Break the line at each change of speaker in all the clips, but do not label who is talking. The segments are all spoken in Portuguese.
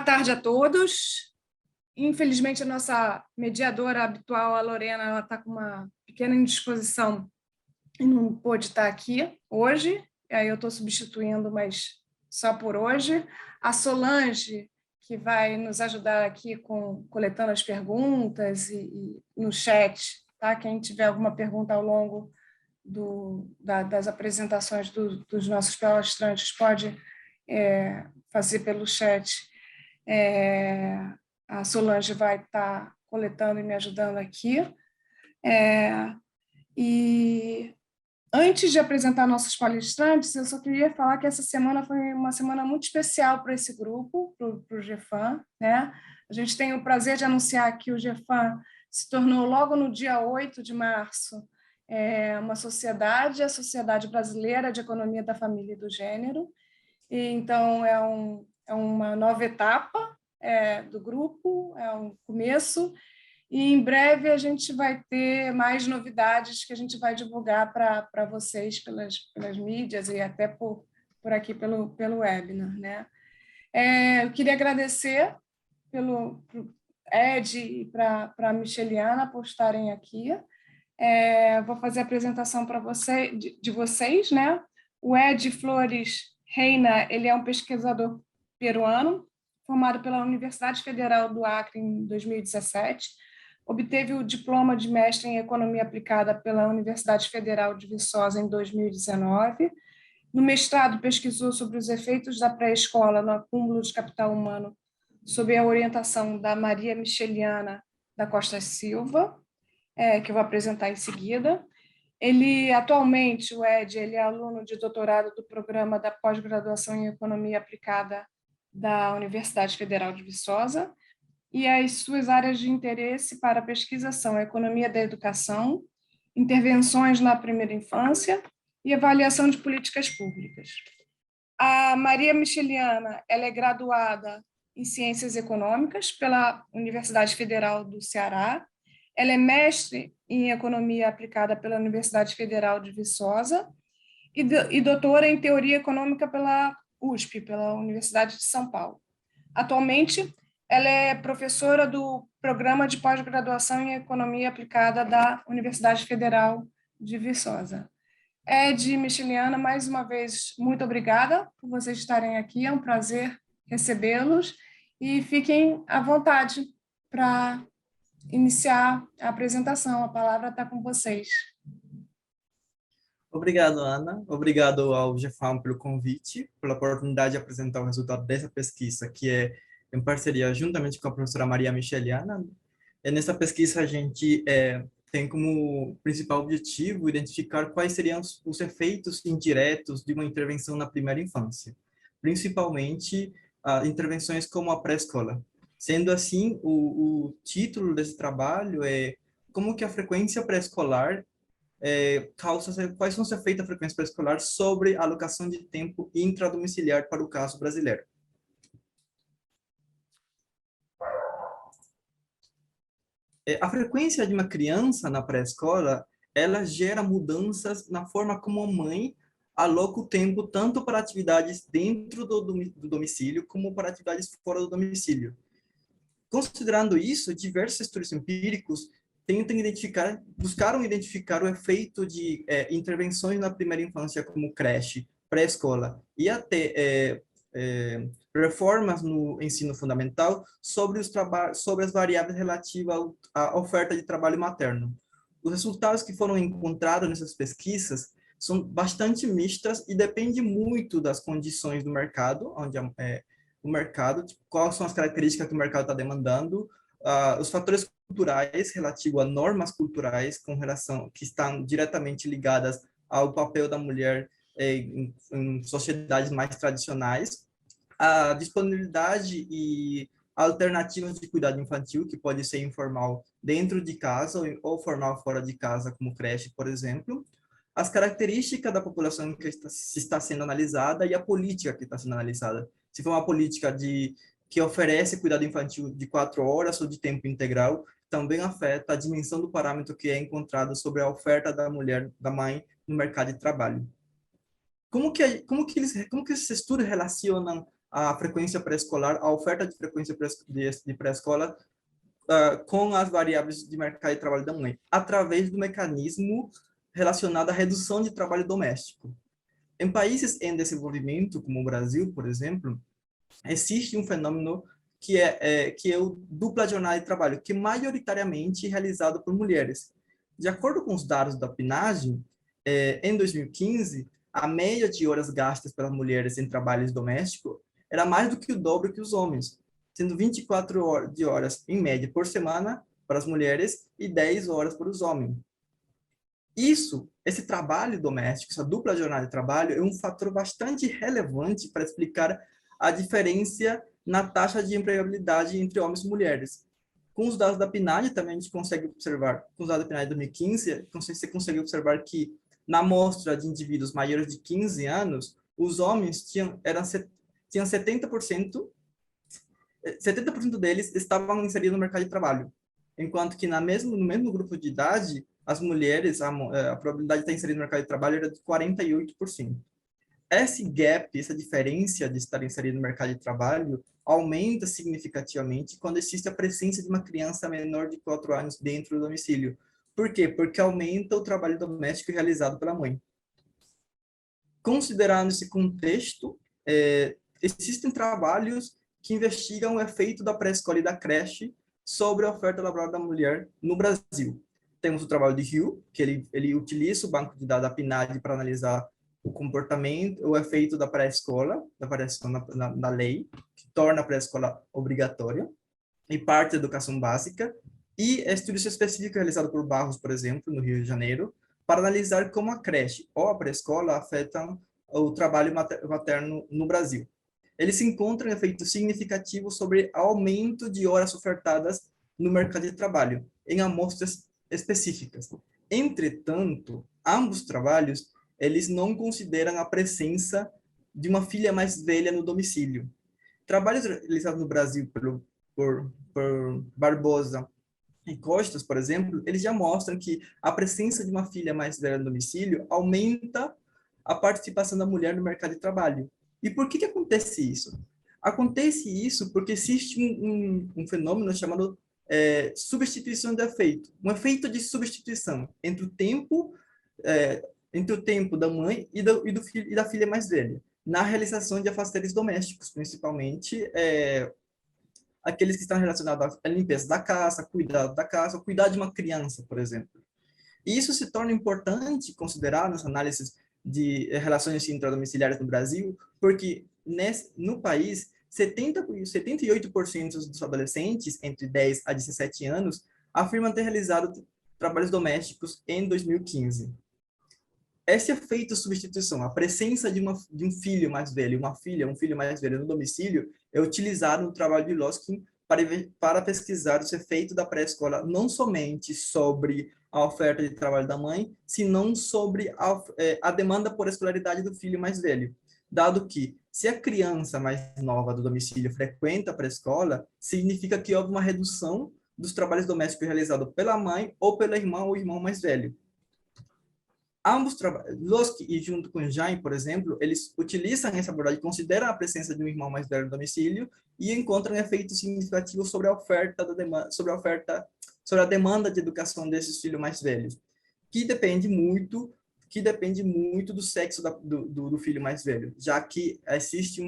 tarde a todos. Infelizmente, a nossa mediadora habitual, a Lorena, ela está com uma pequena indisposição e não pôde estar aqui hoje. Aí eu estou substituindo, mas só por hoje. A Solange, que vai nos ajudar aqui coletando as perguntas e no chat, tá? Quem tiver alguma pergunta ao longo das apresentações dos nossos palestrantes pode fazer pelo chat. A Solange vai estar coletando e me ajudando aqui. E antes de apresentar nossos palestrantes, eu só queria falar que essa semana foi uma semana muito especial para esse grupo, para o GEFAM, né? A gente tem o prazer de anunciar que o GEFAM se tornou, logo no dia 8 de março, uma sociedade, a Sociedade Brasileira de Economia da Família e do Gênero. E, então, é uma nova etapa do grupo, é um começo, e em breve a gente vai ter mais novidades que a gente vai divulgar para vocês pelas mídias e até por aqui pelo webinar, né? Eu queria agradecer pro Ed e para a Micheliana por estarem aqui. Vou fazer a apresentação para de vocês, né? O Ed Flores Reina, ele é um pesquisador peruano, formado pela Universidade Federal do Acre em 2017, obteve o diploma de mestre em Economia Aplicada pela Universidade Federal de Viçosa em 2019. No mestrado, pesquisou sobre os efeitos da pré-escola no acúmulo de capital humano, sob a orientação da Maria Micheliana da Costa Silva, que eu vou apresentar em seguida. Ele, atualmente, o Ed, ele é aluno de doutorado do programa da pós-graduação em Economia Aplicada da Universidade Federal de Viçosa, e as suas áreas de interesse para a pesquisa são a economia da educação, intervenções na primeira infância e avaliação de políticas públicas. A Maria Micheliana, ela é graduada em Ciências Econômicas pela Universidade Federal do Ceará. Ela é mestre em Economia Aplicada pela Universidade Federal de Viçosa e doutora em Teoria Econômica pela USP, pela Universidade de São Paulo. Atualmente, ela é professora do Programa de Pós-Graduação em Economia Aplicada da Universidade Federal de Viçosa. Ed e Micheliana, mais uma vez, muito obrigada por vocês estarem aqui, é um prazer recebê-los e fiquem à vontade para iniciar a apresentação. A palavra está com vocês.
Obrigado, Ana. Obrigado ao GEFAM pelo convite, pela oportunidade de apresentar o resultado dessa pesquisa, que é em parceria juntamente com a professora Maria Micheliana. Nessa pesquisa, a gente tem como principal objetivo identificar quais seriam os efeitos indiretos de uma intervenção na primeira infância, principalmente intervenções como a pré-escola. Sendo assim, o título desse trabalho é como que a frequência pré-escolar quais são os efeitos da frequência pré-escolar sobre a alocação de tempo intradomiciliar para o caso brasileiro. A frequência de uma criança na pré-escola, ela gera mudanças na forma como a mãe aloca o tempo tanto para atividades dentro do domicílio como para atividades fora do domicílio. Considerando isso, diversos estudos empíricos buscaram identificar o efeito de intervenções na primeira infância, como creche, pré-escola e até reformas no ensino fundamental sobre as variáveis relativas à oferta de trabalho materno. Os resultados que foram encontrados nessas pesquisas são bastante mistas e dependem muito das condições do mercado, o mercado, quais são as características que o mercado está demandando, os fatores culturais relativos a normas culturais que estão diretamente ligadas ao papel da mulher em sociedades mais tradicionais, a disponibilidade e alternativas de cuidado infantil, que pode ser informal dentro de casa ou formal fora de casa, como creche, por exemplo, as características da população que está sendo analisada e a política que está sendo analisada. Se for uma política que oferece cuidado infantil de 4 horas ou de tempo integral, também afeta a dimensão do parâmetro que é encontrado sobre a oferta da mulher, da mãe, no mercado de trabalho. Como que esses estudos relacionam a frequência pré-escolar, a oferta de frequência de pré-escola com as variáveis de mercado de trabalho da mãe, através do mecanismo relacionado à redução de trabalho doméstico. Em países em desenvolvimento, como o Brasil, por exemplo, existe um fenômeno que é o dupla jornada de trabalho, que é majoritariamente realizado por mulheres. De acordo com os dados da PNAD, em 2015, a média de horas gastas pelas mulheres em trabalhos domésticos era mais do que o dobro que os homens, sendo 24 horas em média por semana para as mulheres e 10 horas para os homens. Esse trabalho doméstico, essa dupla jornada de trabalho, é um fator bastante relevante para explicar a diferença na taxa de empregabilidade entre homens e mulheres. Com os dados da PNAD também a gente consegue observar, com os dados da PNAD de 2015, você consegue observar que na amostra de indivíduos maiores de 15 anos, os homens tinham 70%, 70% deles estavam inseridos no mercado de trabalho, enquanto que no mesmo grupo de idade, as mulheres, a probabilidade de estar inserido no mercado de trabalho era de 48%. Esse gap, essa diferença de estar inserido no mercado de trabalho, aumenta significativamente quando existe a presença de uma criança menor de 4 anos dentro do domicílio. Por quê? Porque aumenta o trabalho doméstico realizado pela mãe. Considerando esse contexto, existem trabalhos que investigam o efeito da pré-escola e da creche sobre a oferta laboral da mulher no Brasil. Temos o trabalho de Hill, que ele utiliza o banco de dados da PNAD para analisar o comportamento, o efeito da pré-escola, da variação na lei, que torna a pré-escola obrigatória, e parte da educação básica, e estudos específicos realizados por Barros, por exemplo, no Rio de Janeiro, para analisar como a creche ou a pré-escola afetam o trabalho materno no Brasil. Eles encontram efeitos significativos sobre aumento de horas ofertadas no mercado de trabalho, em amostras específicas. Entretanto, ambos trabalhos, eles não consideram a presença de uma filha mais velha no domicílio. Trabalhos realizados no Brasil por Barbosa e Costas, por exemplo, eles já mostram que a presença de uma filha mais velha no domicílio aumenta a participação da mulher no mercado de trabalho. E por que acontece isso? Acontece isso porque existe um fenômeno chamado substituição de efeito, um efeito de substituição entre o tempo da mãe e do filho, e da filha mais velha, na realização de afazeres domésticos, principalmente aqueles que estão relacionados à limpeza da casa, cuidado da casa, cuidar de uma criança, por exemplo. E isso se torna importante considerar nas análises de relações intradomiciliares no Brasil, porque no país, 78% dos adolescentes entre 10 a 17 anos afirmam ter realizado trabalhos domésticos em 2015. Esse efeito de substituição, a presença de um filho mais velho, um filho mais velho no domicílio, é utilizado no trabalho de Loskin para pesquisar os efeitos da pré-escola, não somente sobre a oferta de trabalho da mãe, senão sobre a demanda por escolaridade do filho mais velho. Dado que, se a criança mais nova do domicílio frequenta a pré-escola, significa que houve uma redução dos trabalhos domésticos realizados pela mãe ou pela irmã ou irmão mais velho. Ambos Losky e junto com Jain, por exemplo, eles utilizam essa abordagem, consideram a presença de um irmão mais velho no domicílio e encontram efeitos significativos sobre a oferta sobre a demanda de educação desses filhos mais velhos, que depende muito do sexo do filho mais velho, já que existe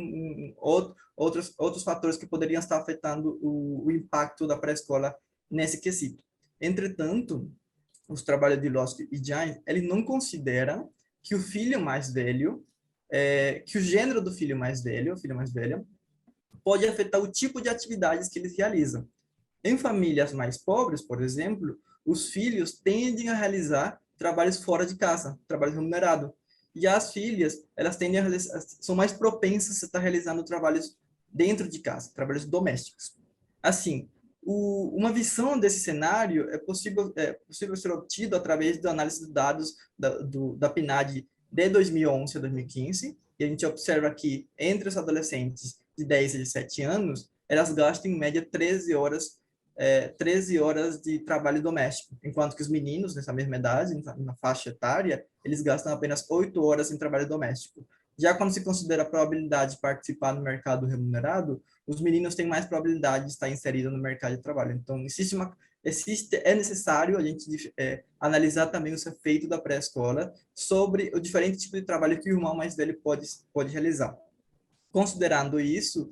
outros fatores que poderiam estar afetando o impacto da pré-escola nesse quesito. Entretanto, os trabalhos de Losky e Jain, ele não considera que o filho mais velho, que o gênero do filho mais velho, a filha mais velha, pode afetar o tipo de atividades que eles realizam. Em famílias mais pobres, por exemplo, os filhos tendem a realizar trabalhos fora de casa, trabalho remunerado. E as filhas, elas tendem são mais propensas a estar realizando trabalhos dentro de casa, trabalhos domésticos. Assim, uma visão desse cenário é possível ser obtido através da análise de dados da PNAD de 2011 a 2015, e a gente observa que entre os adolescentes de 10 a 17 anos, elas gastam em média 13 horas de trabalho doméstico, enquanto que os meninos, nessa mesma idade, na faixa etária, eles gastam apenas 8 horas em trabalho doméstico. Já quando se considera a probabilidade de participar no mercado remunerado, os meninos têm mais probabilidade de estar inseridos no mercado de trabalho. Então, é necessário a gente analisar também o efeito da pré-escola sobre o diferente tipo de trabalho que o irmão mais velho pode realizar. Considerando isso,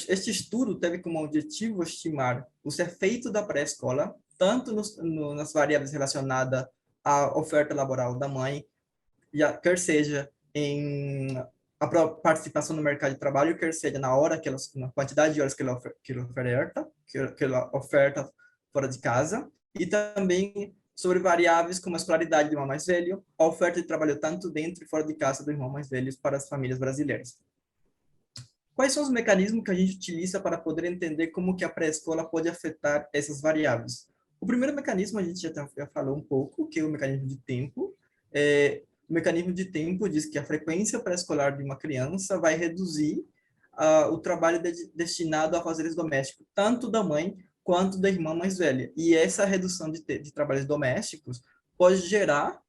este estudo teve como objetivo estimar os efeitos da pré-escola, tanto nas variáveis relacionadas à oferta laboral da mãe, quer seja em a participação no mercado de trabalho, quer seja na quantidade de horas que ela oferta fora de casa, e também sobre variáveis como a escolaridade do irmão mais velho, a oferta de trabalho tanto dentro e fora de casa do irmão mais velho para as famílias brasileiras. Quais são os mecanismos que a gente utiliza para poder entender como que a pré-escola pode afetar essas variáveis? O primeiro mecanismo a gente já falou um pouco, que é o mecanismo de tempo. O mecanismo de tempo diz que a frequência pré-escolar de uma criança vai reduzir o trabalho destinado a afazeres domésticos, tanto da mãe quanto da irmã mais velha. E essa redução de trabalhos domésticos pode gerar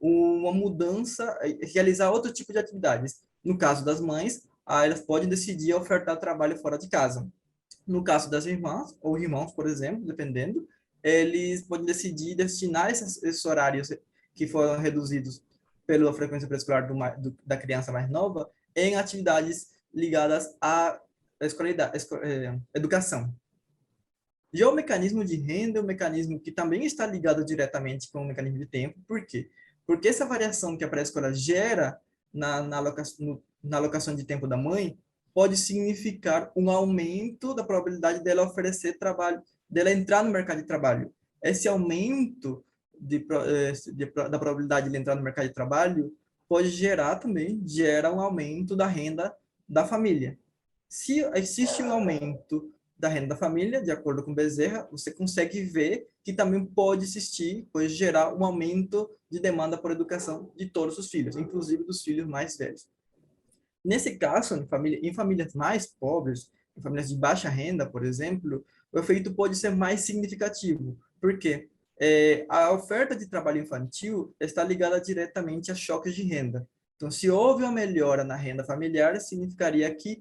uma mudança, realizar outro tipo de atividades. No caso das mães, elas podem decidir ofertar trabalho fora de casa. No caso das irmãs, ou irmãos, por exemplo, dependendo, eles podem decidir destinar esses horários que foram reduzidos pela frequência pré-escolar da criança mais nova em atividades ligadas à educação. Já o mecanismo de renda é um mecanismo que também está ligado diretamente com o mecanismo de tempo. Por quê? Porque essa variação que a pré-escola gera na alocação de tempo da mãe pode significar um aumento da probabilidade dela oferecer trabalho, dela entrar no mercado de trabalho. Esse aumento da probabilidade de entrar no mercado de trabalho pode gera um aumento da renda da família. Se existe um aumento da renda da família, de acordo com Bezerra, você consegue ver que também pode gerar um aumento de demanda por educação de todos os filhos, inclusive dos filhos mais velhos. Nesse caso, em famílias mais pobres, em famílias de baixa renda, por exemplo, o efeito pode ser mais significativo. Por quê? A oferta de trabalho infantil está ligada diretamente a choques de renda. Então, se houve uma melhora na renda familiar, significaria que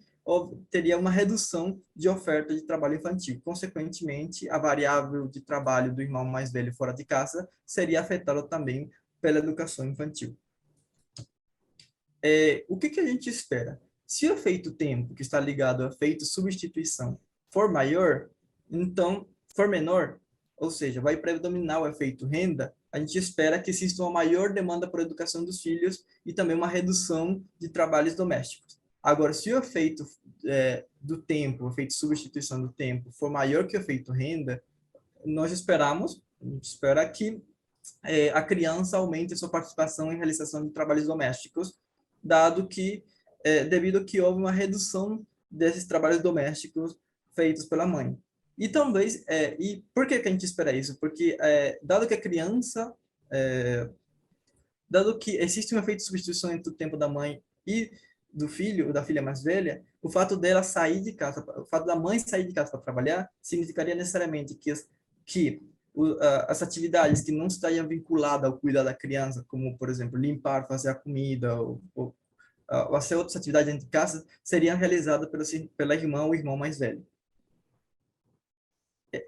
teria uma redução de oferta de trabalho infantil. Consequentemente, a variável de trabalho do irmão mais velho fora de casa seria afetada também pela educação infantil. O que a gente espera? Se o efeito tempo, que está ligado ao efeito substituição, for menor, ou seja, vai predominar o efeito renda, a gente espera que exista uma maior demanda por educação dos filhos e também uma redução de trabalhos domésticos. Agora, se o efeito do tempo, o efeito substituição do tempo, for maior que o efeito renda, a gente espera que a criança aumente a sua participação em realização de trabalhos domésticos, devido a que houve uma redução desses trabalhos domésticos feitos pela mãe. E talvez, e por que a gente espera isso? Porque, dado que existe um efeito de substituição entre o tempo da mãe e do filho, da filha mais velha, o fato da mãe sair de casa para trabalhar, significaria necessariamente que as atividades que não estariam vinculadas ao cuidar da criança, como, por exemplo, limpar, fazer a comida, ou fazer outras atividades dentro de casa, seriam realizadas pela irmã ou irmão mais velho.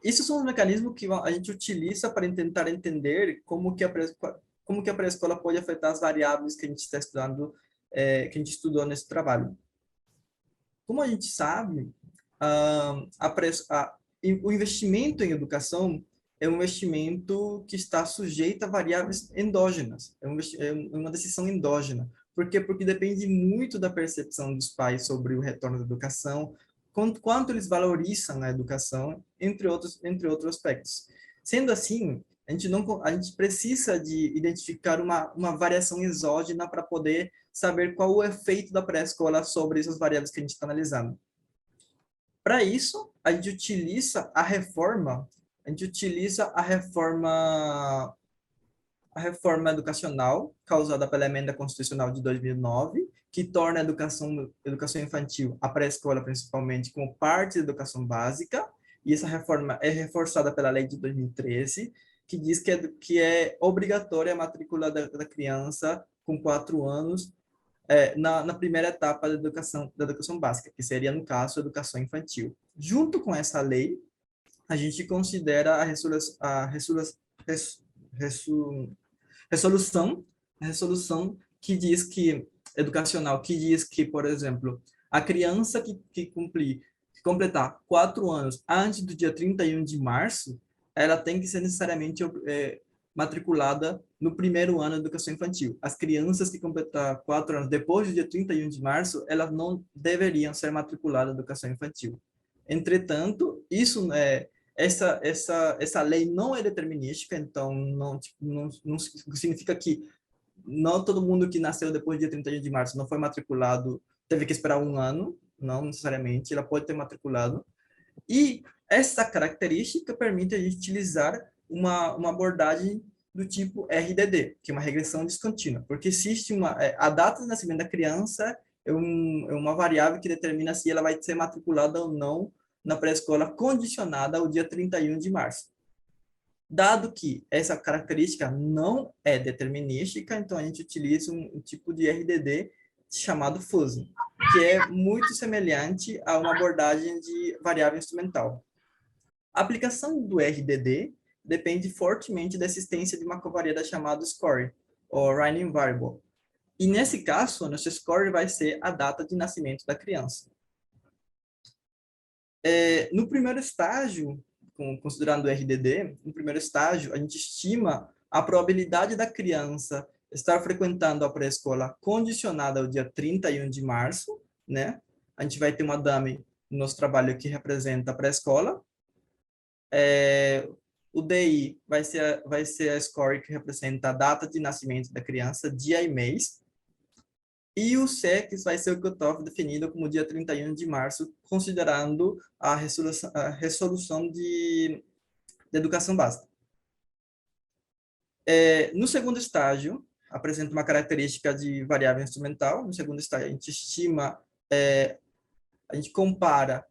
Esses são os mecanismos que a gente utiliza para tentar entender como que a pré-escola pode afetar as variáveis que a gente está estudando, que a gente estudou nesse trabalho. Como a gente sabe, o investimento em educação é um investimento que está sujeito a variáveis endógenas, é uma decisão endógena. Por quê? Porque depende muito da percepção dos pais sobre o retorno da educação, quanto eles valorizam a educação, entre outros aspectos. Sendo assim, a gente precisa de identificar uma variação exógena para poder saber qual o efeito da pré-escola sobre essas variáveis que a gente está analisando. Para isso, a gente utiliza a reforma educacional causada pela emenda constitucional de 2009, que torna a educação infantil, a pré-escola principalmente, como parte da educação básica, e essa reforma é reforçada pela lei de 2013, que diz que é obrigatória a matrícula da criança com 4 anos na primeira etapa da educação básica, que seria, no caso, a educação infantil. Junto com essa lei, a gente considera resolução, a resolução que diz que, educacional, que diz que, por exemplo, a criança que completar 4 anos antes do dia 31 de março, ela tem que ser necessariamente matriculada no primeiro ano da educação infantil. As crianças que completar 4 anos depois do dia 31 de março, elas não deveriam ser matriculadas na educação infantil. Entretanto, essa lei não é determinística, então não significa que não todo mundo que nasceu depois do dia 31 de março não foi matriculado, teve que esperar um ano, não necessariamente, ela pode ter matriculado. E essa característica permite a gente utilizar uma abordagem do tipo RDD, que é uma regressão descontínua, porque existe a data de nascimento da criança é uma variável que determina se ela vai ser matriculada ou não na pré-escola, condicionada ao dia 31 de março. Dado que essa característica não é determinística, então a gente utiliza um tipo de RDD chamado fuzzy, que é muito semelhante a uma abordagem de variável instrumental. A aplicação do RDD depende fortemente da existência de uma covariada chamada score, ou Rhine Variable. E nesse caso, o nosso score vai ser a data de nascimento da criança. No primeiro estágio, considerando o RDD, no primeiro estágio, a gente estima a probabilidade da criança estar frequentando a pré-escola condicionada ao dia 31 de março, né? A gente vai ter uma dummy no nosso trabalho que representa a pré-escola. O DI vai ser a score que representa a data de nascimento da criança, dia e mês. E o SEC vai ser o cutoff definido como dia 31 de março, considerando a resolução de educação básica. No segundo estágio, apresenta uma característica de variável instrumental. No segundo estágio, a gente estima, a gente compara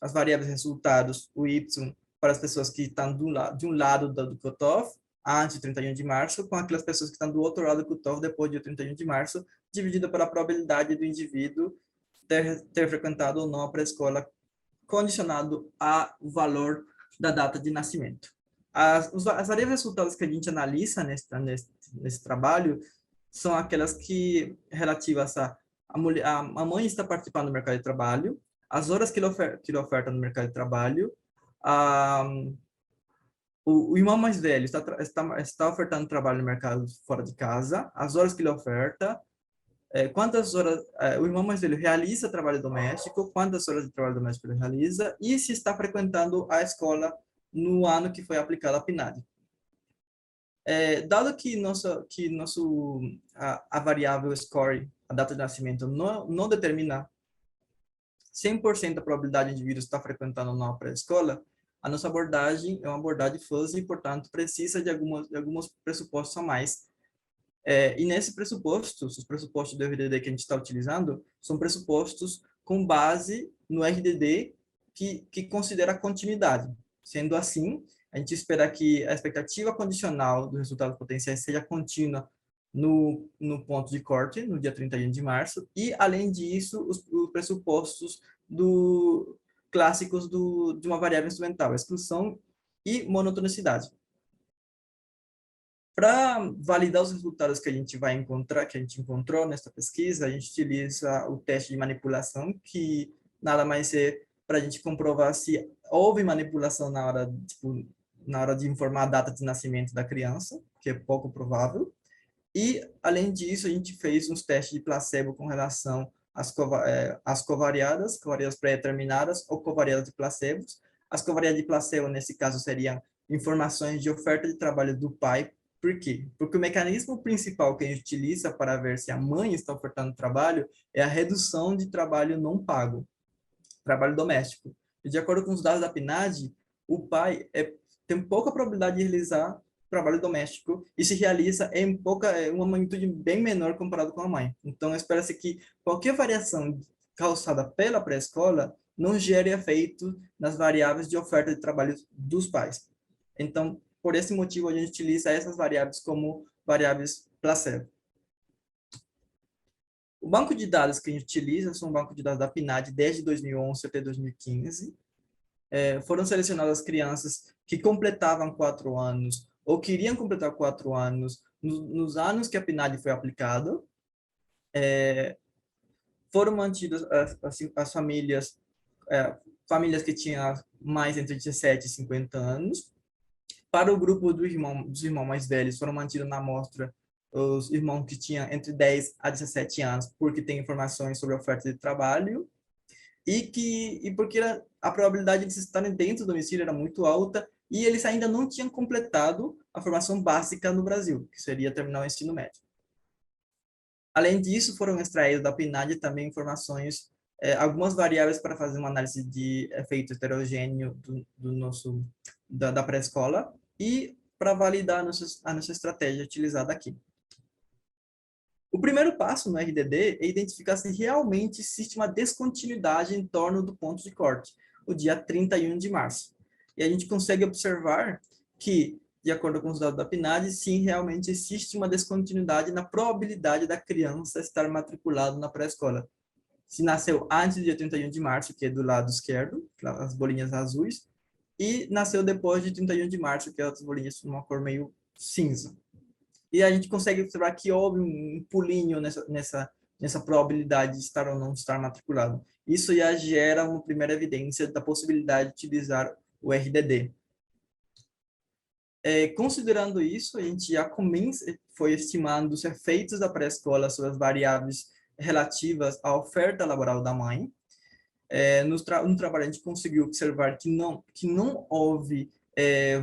as variáveis resultados, o Y, para as pessoas que estão de um lado do cutoff, antes de 31 de março, com aquelas pessoas que estão do outro lado do cutoff depois do 31 de março, dividida pela probabilidade do indivíduo ter frequentado ou não a pré-escola, condicionado ao valor da data de nascimento. As variáveis resultados que a gente analisa nesse trabalho são aquelas relativas a mãe está participando do mercado de trabalho, as horas que ele oferta no mercado de trabalho, o irmão mais velho está ofertando trabalho no mercado fora de casa, as horas que ele oferta, quantas horas o irmão mais velho realiza trabalho doméstico, quantas horas de trabalho doméstico ele realiza e se está frequentando a escola no ano que foi aplicada a PNAD. Dado que a variável score, a data de nascimento, não determina 100% a probabilidade de indivíduo estar frequentando ou não a pré-escola, a nossa abordagem é uma abordagem fuzzy, portanto, precisa de alguns pressupostos a mais. E nesses pressupostos, os pressupostos do RDD que a gente está utilizando, são pressupostos com base no RDD que considera a continuidade. Sendo assim, a gente espera que a expectativa condicional dos resultados potenciais seja contínua no ponto de corte, no dia 31 de março, e, além disso, os pressupostos clássicos de uma variável instrumental, exclusão e monotonicidade. Para validar os resultados que a gente encontrou nessa pesquisa, a gente utiliza o teste de manipulação, que nada mais é para a gente comprovar se houve manipulação na hora de informar a data de nascimento da criança, que é pouco provável. E, além disso, a gente fez uns testes de placebo com relação às covariadas pré-determinadas ou covariadas de placebos. As covariadas de placebo, nesse caso, seriam informações de oferta de trabalho do pai. Por quê? Porque o mecanismo principal que a gente utiliza para ver se a mãe está ofertando trabalho é a redução de trabalho não pago, trabalho doméstico. E, de acordo com os dados da PNAD, o pai tem pouca probabilidade de realizar trabalho doméstico e se realiza em uma magnitude bem menor comparado com a mãe. Então, espera-se que qualquer variação causada pela pré-escola não gere efeito nas variáveis de oferta de trabalho dos pais. Então, por esse motivo, a gente utiliza essas variáveis como variáveis placebo. O banco de dados que a gente utiliza são o banco de dados da PNAD desde 2011 até 2015. Foram selecionadas crianças que completavam 4 anos ou queriam completar 4 anos nos anos que a PNAD foi aplicada. Foram mantidas as famílias, famílias que tinham mais entre 17 e 50 anos. Para o grupo dos irmãos mais velhos, foram mantidos na amostra os irmãos que tinham entre 10 a 17 anos, porque tem informações sobre a oferta de trabalho, e porque a probabilidade de eles estarem dentro do domicílio era muito alta, e eles ainda não tinham completado a formação básica no Brasil, que seria terminar o ensino médio. Além disso, foram extraídas da PNAD também informações, algumas variáveis para fazer uma análise de efeito heterogêneo da pré-escola e para validar a nossa estratégia utilizada aqui. O primeiro passo no RDD é identificar se realmente existe uma descontinuidade em torno do ponto de corte, o dia 31 de março. E a gente consegue observar que, de acordo com os dados da PNAD, sim, realmente existe uma descontinuidade na probabilidade da criança estar matriculado na pré-escola. Se nasceu antes do dia 31 de março, que é do lado esquerdo, as bolinhas azuis, e nasceu depois de 31 de março, que é as bolinhas de uma cor meio cinza. E a gente consegue observar que houve um pulinho nessa probabilidade de estar ou não estar matriculado. Isso já gera uma primeira evidência da possibilidade de utilizar o RDD. Considerando isso, a gente já foi estimando os efeitos da pré-escola sobre as variáveis relativas à oferta laboral da mãe. No trabalho, a gente conseguiu observar que não houve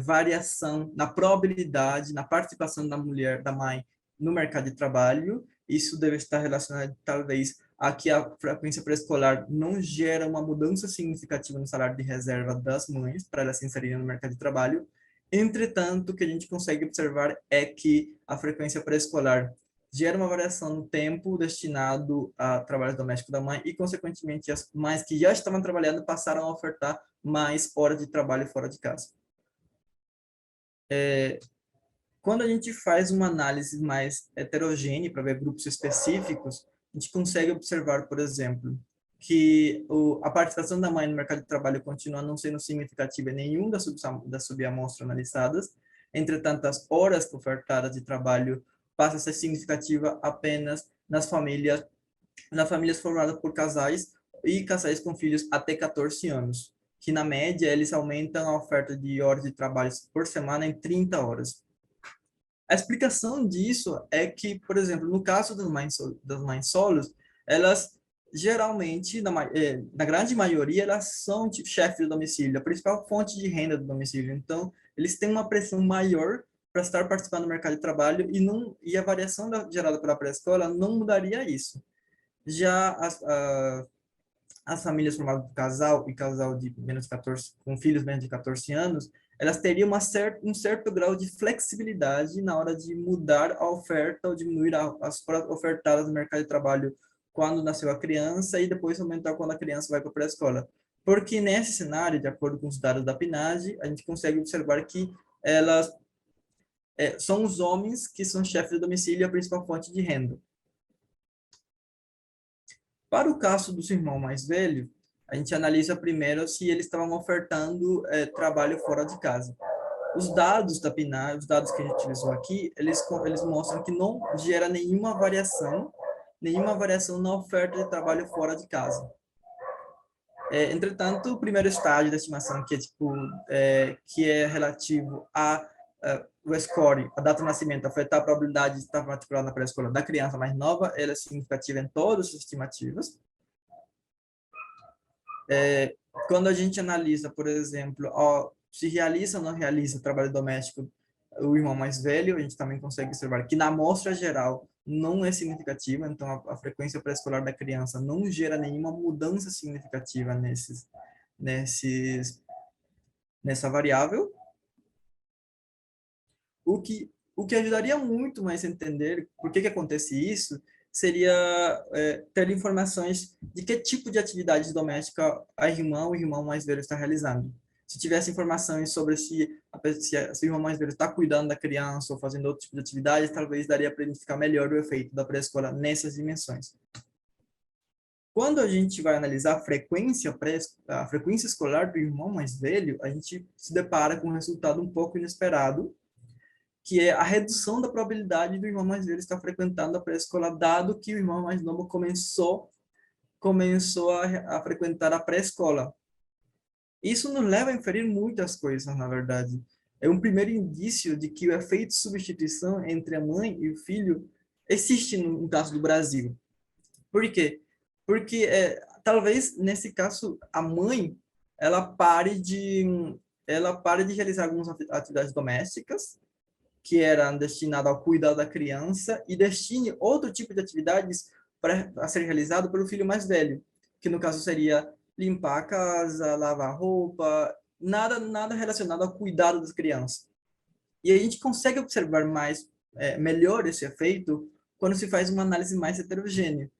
variação na probabilidade, na participação da mulher, da mãe, no mercado de trabalho. Isso deve estar relacionado, talvez, a que a frequência pré-escolar não gera uma mudança significativa no salário de reserva das mães para elas se inserirem no mercado de trabalho. Entretanto, o que a gente consegue observar é que a frequência pré-escolar gera uma variação no tempo destinado a trabalho doméstico da mãe e, consequentemente, as mães que já estavam trabalhando passaram a ofertar mais horas de trabalho fora de casa. Quando a gente faz uma análise mais heterogênea para ver grupos específicos, a gente consegue observar, por exemplo, que a participação da mãe no mercado de trabalho continua não sendo significativa em nenhum das subamostras analisadas. Entretanto, as horas ofertadas de trabalho passam a ser significativa apenas nas famílias formadas por casais e casais com filhos até 14 anos, que na média eles aumentam a oferta de horas de trabalho por semana em 30 horas. A explicação disso é que, por exemplo, no caso das mães solos, elas geralmente, na grande maioria, elas são chefes do domicílio, a principal fonte de renda do domicílio. Então, eles têm uma pressão maior para estar participando do mercado de trabalho e a variação gerada pela pré-escola não mudaria isso. Já as famílias formadas por casal e casal de menos de 14, com filhos menos de 14 anos, elas teriam um certo grau de flexibilidade na hora de mudar a oferta ou diminuir as horas ofertadas no mercado de trabalho quando nasceu a criança e depois aumentar quando a criança vai para a pré-escola. Porque nesse cenário, de acordo com os dados da PNAD, a gente consegue observar que elas são os homens que são chefes de domicílio e a principal fonte de renda. Para o caso do seu irmão mais velho, a gente analisa primeiro se eles estavam ofertando trabalho fora de casa. Os dados da PNAD, os dados que a gente utilizou aqui, eles mostram que não gera nenhuma variação na oferta de trabalho fora de casa. Entretanto, o primeiro estágio da estimação, que é relativo o score, a data de nascimento, afetar a probabilidade de estar matriculado na pré-escola da criança mais nova, ela é significativa em todas as estimativas. Quando a gente analisa, por exemplo, se realiza ou não realiza trabalho doméstico o irmão mais velho, a gente também consegue observar que na amostra geral não é significativa, então a frequência pré-escolar da criança não gera nenhuma mudança significativa nessa variável. O que ajudaria muito mais a entender por que acontece isso seria ter informações de que tipo de atividade doméstica o irmão mais velho está realizando. Se tivesse informações sobre se o irmão mais velho está cuidando da criança ou fazendo outro tipo de atividade, talvez daria para identificar melhor o efeito da pré-escola nessas dimensões. Quando a gente vai analisar a frequência escolar do irmão mais velho, a gente se depara com um resultado um pouco inesperado, que é a redução da probabilidade do irmão mais velho estar frequentando a pré-escola, dado que o irmão mais novo começou a frequentar a pré-escola. Isso nos leva a inferir muitas coisas, na verdade. É um primeiro indício de que o efeito de substituição entre a mãe e o filho existe no caso do Brasil. Por quê? Porque talvez nesse caso a mãe ela pare de realizar algumas atividades domésticas que eram destinadas ao cuidado da criança e destine outro tipo de atividades a ser realizado pelo filho mais velho, que no caso seria limpar a casa, lavar roupa, nada relacionado ao cuidado das crianças. E a gente consegue observar melhor esse efeito quando se faz uma análise mais heterogênea.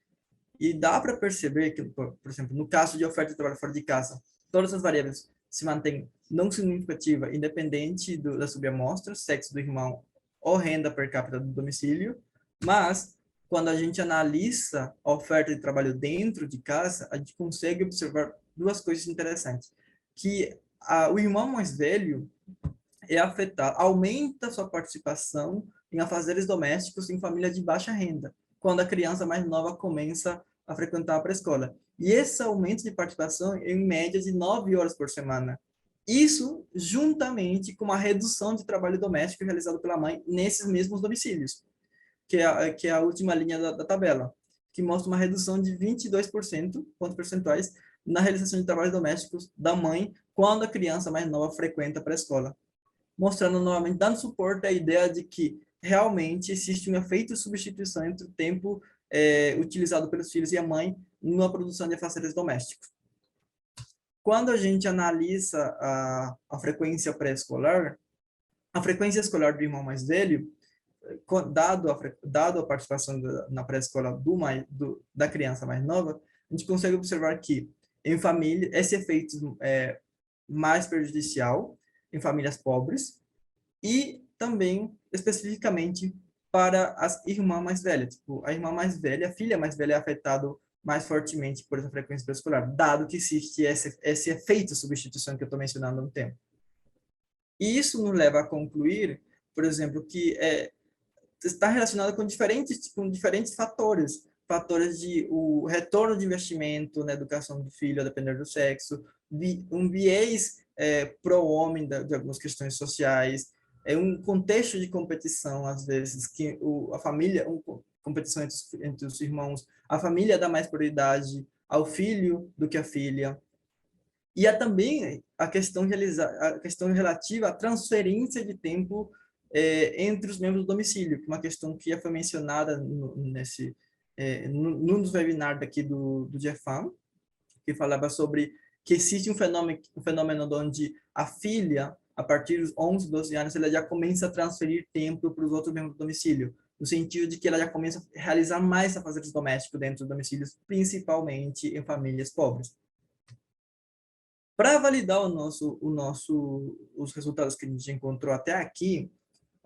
E dá para perceber que, por exemplo, no caso de oferta de trabalho fora de casa, todas as variáveis se mantêm não significativa, independente da subamostra, sexo do irmão ou renda per capita do domicílio, mas quando a gente analisa a oferta de trabalho dentro de casa, a gente consegue observar duas coisas interessantes, que o irmão mais velho é afetado, aumenta sua participação em afazeres domésticos em famílias de baixa renda, quando a criança mais nova começa a frequentar a pré-escola. E esse aumento de participação é em média de 9 horas por semana. Isso juntamente com a redução de trabalho doméstico realizado pela mãe nesses mesmos domicílios, que é a última linha da tabela, que mostra uma redução de 22%, pontos percentuais, na realização de trabalhos domésticos da mãe quando a criança mais nova frequenta a pré-escola, mostrando novamente, dando suporte à ideia de que realmente existe um efeito de substituição entre o tempo utilizado pelos filhos e a mãe na produção de afazeres domésticos. Quando a gente analisa a frequência pré-escolar, a frequência escolar do irmão mais velho, dado a participação na pré-escola da criança mais nova, a gente consegue observar que em família esse efeito é mais prejudicial em famílias pobres e também especificamente para as irmãs mais velhas. Tipo, a irmã mais velha, a filha mais velha é afetado mais fortemente por essa frequência pré-escolar, dado que existe esse efeito de substituição que eu estou mencionando no tempo. E isso nos leva a concluir, por exemplo, que está relacionado com diferentes fatores de o retorno de investimento na educação do filho, a depender do sexo, um viés pro-homem de algumas questões sociais, um contexto de competição, às vezes, que a família, competição entre os irmãos, a família dá mais prioridade ao filho do que à filha. E há também a questão relativa à transferência de tempo entre os membros do domicílio, uma questão que já foi mencionada num dos webinars daqui do GEFAM, que falava sobre que existe um fenômeno onde a filha, a partir dos 11, 12 anos, ela já começa a transferir tempo para os outros membros do domicílio, no sentido de que ela já começa a realizar mais afazeres domésticos dentro dos domicílios, principalmente em famílias pobres. Para validar os resultados que a gente encontrou até aqui,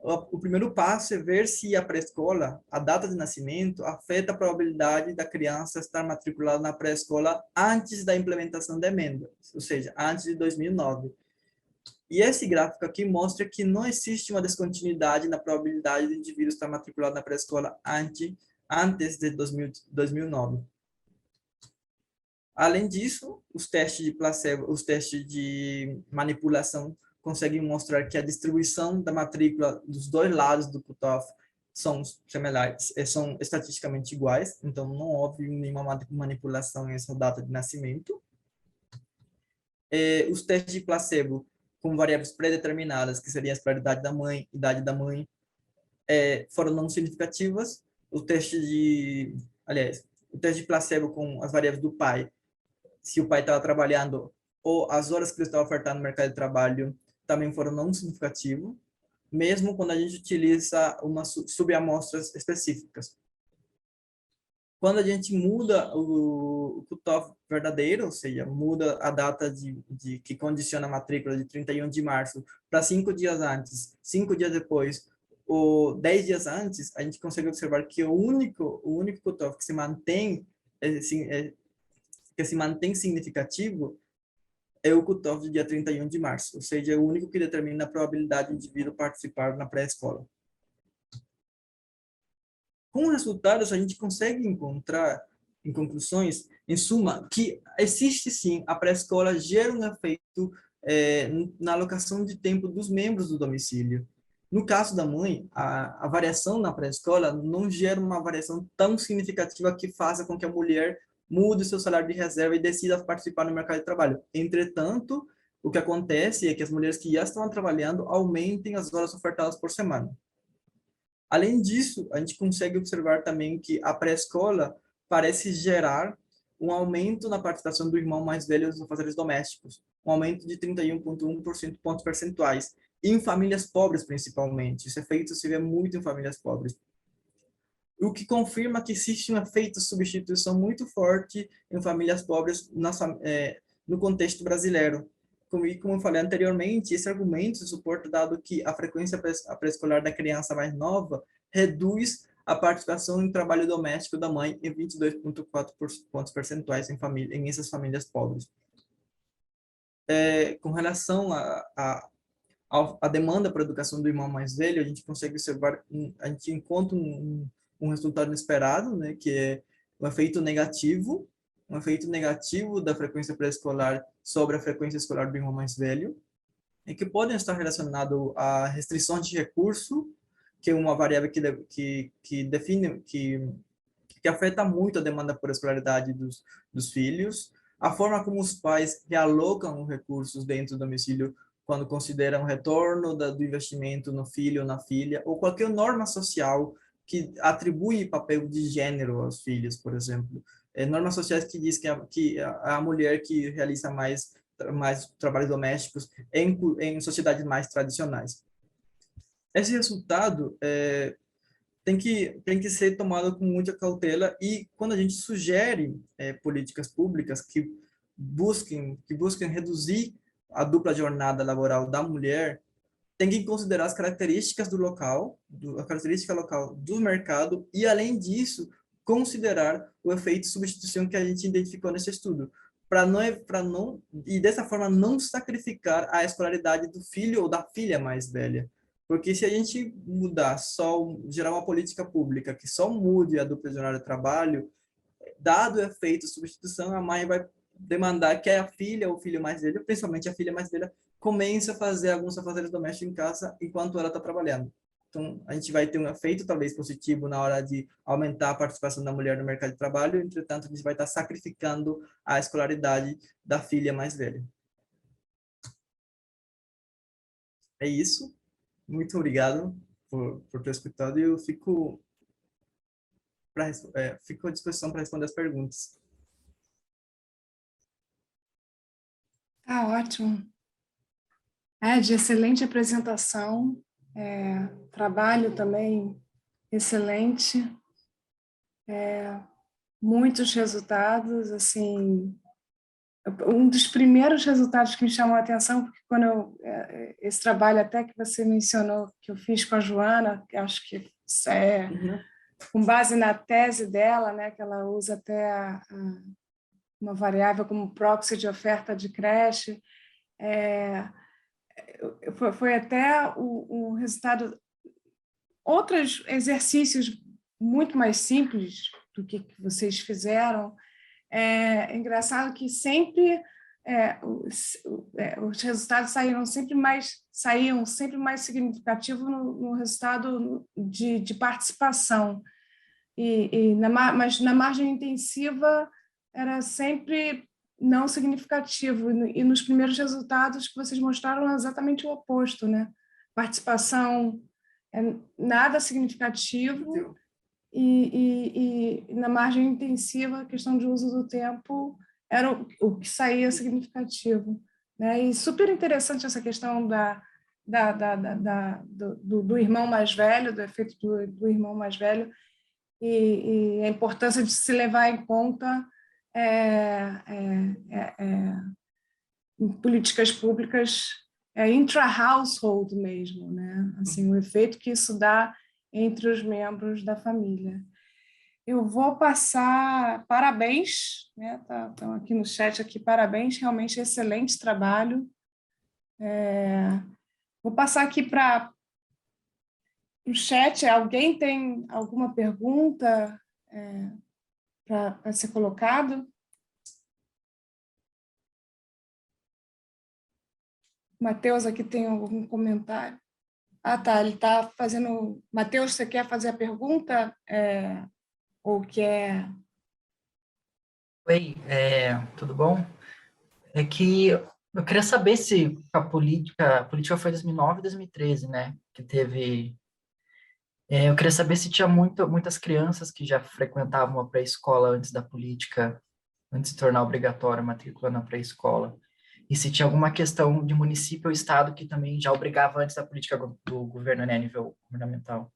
o primeiro passo é ver se a pré-escola, a data de nascimento, afeta a probabilidade da criança estar matriculada na pré-escola antes da implementação da emenda, ou seja, antes de 2009. E esse gráfico aqui mostra que não existe uma descontinuidade na probabilidade do indivíduo estar matriculado na pré-escola antes de 2009. Além disso, os testes de placebo, os testes de manipulação conseguem mostrar que a distribuição da matrícula dos dois lados do cutoff são similares, são estatisticamente iguais, então não houve nenhuma manipulação nessa data de nascimento. Os testes de placebo com variáveis pré-determinadas, que seriam a escolaridade da mãe, idade da mãe, foram não significativas. O teste de placebo com as variáveis do pai, se o pai estava trabalhando ou as horas que ele estava ofertando no mercado de trabalho, também foram não significativos, mesmo quando a gente utiliza umas subamostras específicas. Quando a gente muda o cutoff verdadeiro, ou seja, muda a data que condiciona a matrícula de 31 de março para 5 dias antes, 5 dias depois, ou 10 dias antes, a gente consegue observar que o único cutoff que se mantém que se mantém significativo é o cutoff do dia 31 de março, ou seja, é o único que determina a probabilidade do indivíduo participar na pré-escola. Com resultados, a gente consegue encontrar, em conclusões, em suma, que existe sim, a pré-escola gera um efeito na alocação de tempo dos membros do domicílio. No caso da mãe, a variação na pré-escola não gera uma variação tão significativa que faça com que a mulher mude o seu salário de reserva e decida participar no mercado de trabalho. Entretanto, o que acontece é que as mulheres que já estão trabalhando aumentem as horas ofertadas por semana. Além disso, a gente consegue observar também que a pré-escola parece gerar um aumento na participação do irmão mais velho nos afazeres domésticos, um aumento de 31,1% pontos percentuais, em famílias pobres principalmente. Esse efeito se vê muito em famílias pobres. O que confirma que existe um efeito de substituição muito forte em famílias pobres no contexto brasileiro. Como eu falei anteriormente, esse argumento se suporta dado que a frequência pré-escolar da criança mais nova reduz a participação em trabalho doméstico da mãe em 22,4 pontos percentuais em essas famílias pobres. Com relação à demanda para a educação do irmão mais velho, a gente consegue observar, a gente encontra um resultado inesperado, né, que é um efeito negativo da frequência pré-escolar sobre a frequência escolar do irmão mais velho, e que podem estar relacionados a restrições de recurso, que é uma variável que define, que afeta muito a demanda por escolaridade dos filhos, a forma como os pais realocam os recursos dentro do domicílio quando consideram o retorno do investimento no filho ou na filha, ou qualquer norma social que atribui papel de gênero aos filhos, por exemplo. Normas sociais que diz que a mulher que realiza mais trabalhos domésticos em sociedades mais tradicionais. Esse resultado tem que ser tomado com muita cautela, e quando a gente sugere políticas públicas que busquem reduzir a dupla jornada laboral da mulher, tem que considerar as características do local, a característica local do mercado, e além disso, considerar o efeito de substituição que a gente identificou nesse estudo, e dessa forma não sacrificar a escolaridade do filho ou da filha mais velha. Porque se a gente gerar uma política pública que só mude a dupla jornada de trabalho, dado o efeito de substituição, a mãe vai demandar que a filha ou o filho mais velho, principalmente a filha mais velha, comece a fazer alguns afazeres domésticos em casa enquanto ela está trabalhando. Então, a gente vai ter um efeito talvez positivo na hora de aumentar a participação da mulher no mercado de trabalho, entretanto, a gente vai estar sacrificando a escolaridade da filha mais velha. É isso. Muito obrigado por ter escutado, e eu fico à disposição para responder as perguntas.
Tá ótimo. De excelente apresentação, trabalho também excelente, muitos resultados, assim, um dos primeiros resultados que me chamou a atenção, porque quando esse trabalho até que você mencionou, que eu fiz com a Joana, que acho que isso com base na tese dela, né, que ela usa até uma variável como proxy de oferta de creche, foi até o resultado. Outros exercícios muito mais simples do que vocês fizeram. É engraçado que sempre os resultados saíam sempre mais significativos no resultado de participação. Mas na margem intensiva era sempre não significativo, e nos primeiros resultados que vocês mostraram é exatamente o oposto, né? Participação nada significativo, e na margem intensiva a questão de uso do tempo era o que saía significativo, né? E super interessante essa questão do irmão mais velho, do efeito do irmão mais velho, e a importância de se levar em conta em políticas públicas intra-household mesmo, né? Assim, o efeito que isso dá entre os membros da família. Eu vou passar parabéns, né? Estão aqui no chat aqui, parabéns, realmente excelente trabalho. Vou passar aqui para o chat. Alguém tem alguma pergunta para ser colocado? Matheus aqui tem algum comentário? Ah, tá, ele está fazendo... Matheus, você quer fazer a pergunta? Ou quer...
Oi, tudo bom? É que eu queria saber se a política foi 2009 e 2013, né? Que teve. Eu queria saber se tinha muitas crianças que já frequentavam a pré-escola antes da política, antes de tornar obrigatória a matrícula na pré-escola. E se tinha alguma questão de município ou estado que também já obrigava antes da política do governo, né, a nível governamental.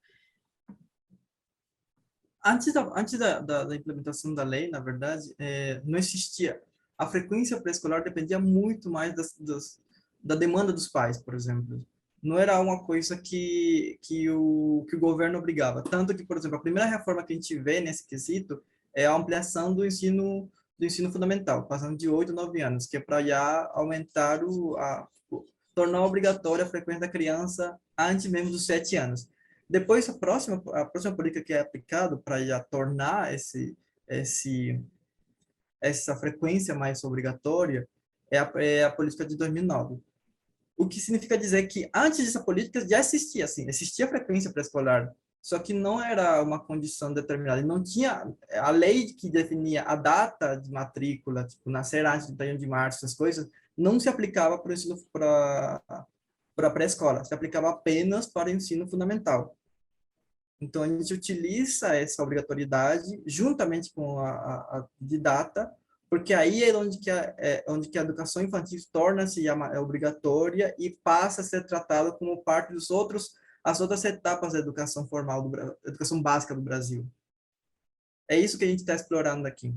Antes da implementação da lei, na verdade, não existia. A frequência pré-escolar dependia muito mais da demanda dos pais, por exemplo. Não era uma coisa que o governo obrigava. Tanto que, por exemplo, a primeira reforma que a gente vê nesse quesito é a ampliação do ensino fundamental, passando de 8 a 9 anos, que é para já aumentar tornar obrigatória a frequência da criança antes mesmo dos 7 anos. Depois, a próxima política que é aplicada para já tornar essa frequência mais obrigatória é a política de 2009. O que significa dizer que antes dessa política já existia, assim, existia frequência pré-escolar, só que não era uma condição determinada. E não tinha a lei que definia a data de matrícula, tipo, nascer antes de 31 de março, essas coisas, não se aplicava para o ensino para pré-escola, se aplicava apenas para o ensino fundamental. Então, a gente utiliza essa obrigatoriedade juntamente com a de data, porque aí é onde que a educação infantil torna-se obrigatória e passa a ser tratada como parte as outras etapas da educação formal, educação básica do Brasil. É isso que a gente está explorando aqui.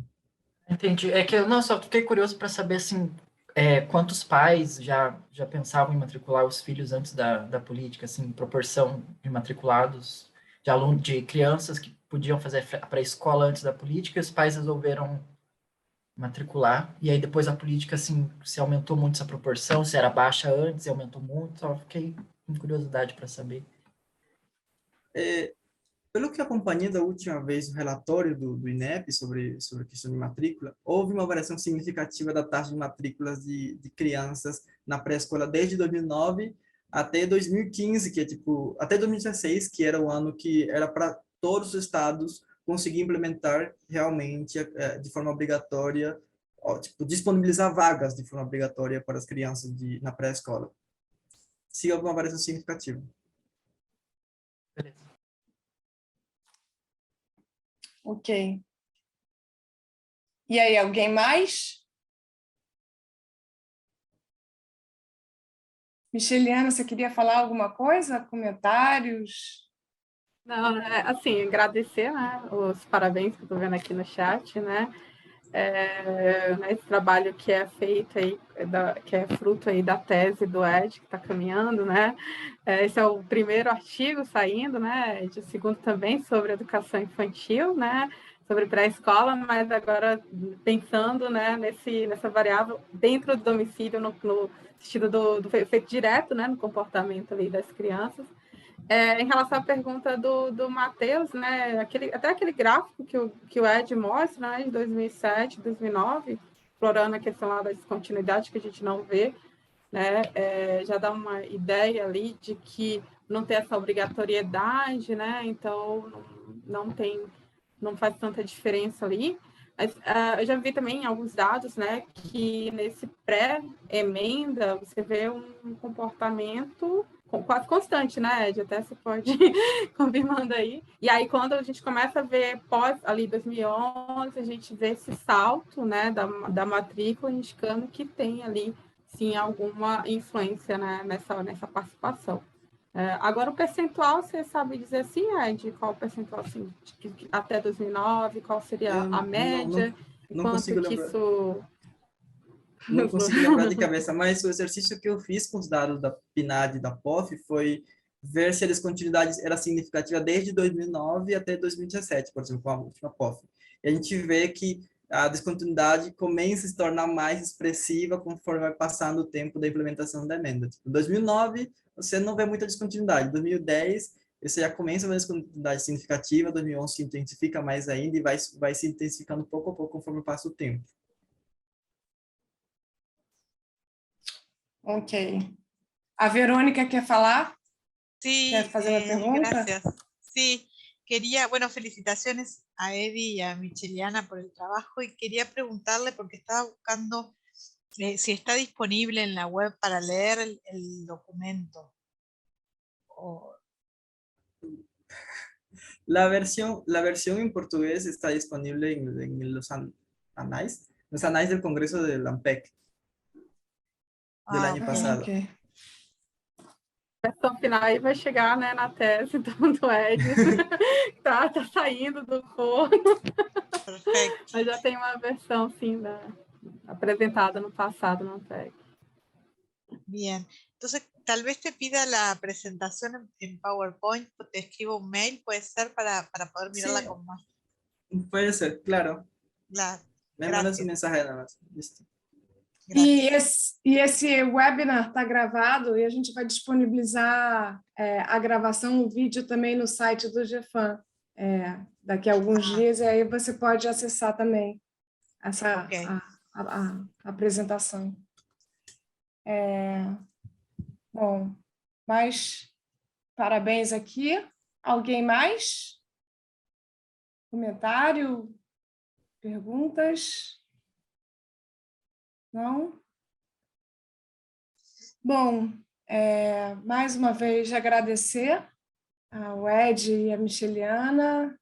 Entendi. É que eu não, só fiquei curioso para saber assim, quantos pais já pensavam em matricular os filhos antes da política, assim, proporção de matriculados, de alunos, de crianças que podiam fazer a pré-escola antes da política, e os pais resolveram matricular, e aí depois a política, assim, se aumentou muito essa proporção, se era baixa antes e aumentou muito, só fiquei com curiosidade para saber.
Pelo que acompanhei da última vez o relatório do INEP sobre a questão de matrícula, houve uma variação significativa da taxa de matrículas de crianças na pré-escola desde 2009 até 2015, que é tipo, até 2016, que era o ano que era para todos os estados conseguir implementar realmente de forma obrigatória, tipo, disponibilizar vagas de forma obrigatória para as crianças na pré-escola. Sim, alguma variação significativa.
Beleza.
Ok. E aí, alguém mais? Micheliana, você queria falar alguma coisa? Comentários?
Não, assim, agradecer, né, os parabéns que eu estou vendo aqui no chat, né, esse trabalho que é feito aí, que é fruto aí da tese do Ed, que está caminhando, né, esse é o primeiro artigo saindo, né, de segundo também sobre educação infantil, né, sobre pré-escola, mas agora pensando, né, nessa variável dentro do domicílio, no sentido do efeito direto, né, no comportamento ali das crianças. Em relação à pergunta do Matheus, né, até aquele gráfico que o Ed mostra, né, de 2007, 2009, explorando a questão lá da descontinuidade que a gente não vê, né, já dá uma ideia ali de que não tem essa obrigatoriedade, né, então não faz tanta diferença ali. Mas eu já vi também alguns dados, né, que nesse pré-emenda você vê um comportamento quase constante, né, Ed? Até você pode confirmando aí. E aí, quando a gente começa a ver pós ali 2011, a gente vê esse salto, né, da matrícula, indicando que tem ali, sim, alguma influência, né, nessa participação. Agora, o percentual, você sabe dizer assim, Ed? Qual o percentual, assim, até 2009? Qual seria a média?
Não consigo
que
lembrar.
isso...
Não consigo lembrar de cabeça, mas o exercício que eu fiz com os dados da PNAD e da POF foi ver se a descontinuidade era significativa desde 2009 até 2017, por exemplo, com a última POF. E a gente vê que a descontinuidade começa a se tornar mais expressiva conforme vai passando o tempo da implementação da emenda. Tipo, em 2009, você não vê muita descontinuidade. Em 2010, você já começa uma descontinuidade significativa, 2011 se intensifica mais ainda e vai se intensificando pouco a pouco conforme passa o tempo.
Ok. A Verônica quer falar?
Sí,
¿Quieres hacer una pregunta?
gracias. Sí, quería, bueno, felicitaciones a Eddie y a Micheliana por el trabajo y quería preguntarle porque estaba buscando si está disponible en la web para leer el documento.
La versión en portugués está disponible en los anais del Congreso del AMPEC del año
ok.
pasado.
Ok.
A versão final aí vai chegar, né, na tese do Ed. tá saindo do forno.
Perfecto.
Mas já tem uma versão, sim, apresentada no passado no TEC.
Bien. Entonces, tal vez te pida la presentación en PowerPoint, o te escribo un mail, puede ser para poder mirarla
Sí.
con más.
Puede ser, claro.
Claro.
Me mandas
Gracias.
un mensaje nada más. Listo.
E esse webinar está gravado e a gente vai disponibilizar a gravação, o vídeo também no site do GEFAM daqui a alguns dias, e aí você pode acessar também essa a apresentação. Bom, mas parabéns aqui. Alguém mais? Comentário? Perguntas? Não? Bom, mais uma vez agradecer ao Ed e a Micheliana.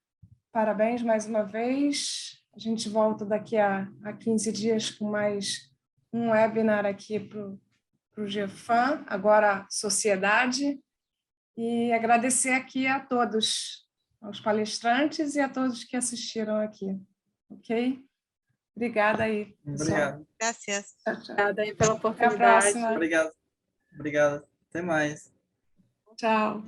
Parabéns mais uma vez. A gente volta daqui a 15 dias com mais um webinar aqui para o GEFAM, agora Sociedade. E agradecer aqui a todos, aos palestrantes e a todos que assistiram aqui. Ok? Obrigada aí.
Obrigado.
Gracias.
Tchau, tchau.
Obrigada aí pela
Até a
oportunidade.
próxima.
Obrigado. Obrigado. Até mais.
Tchau.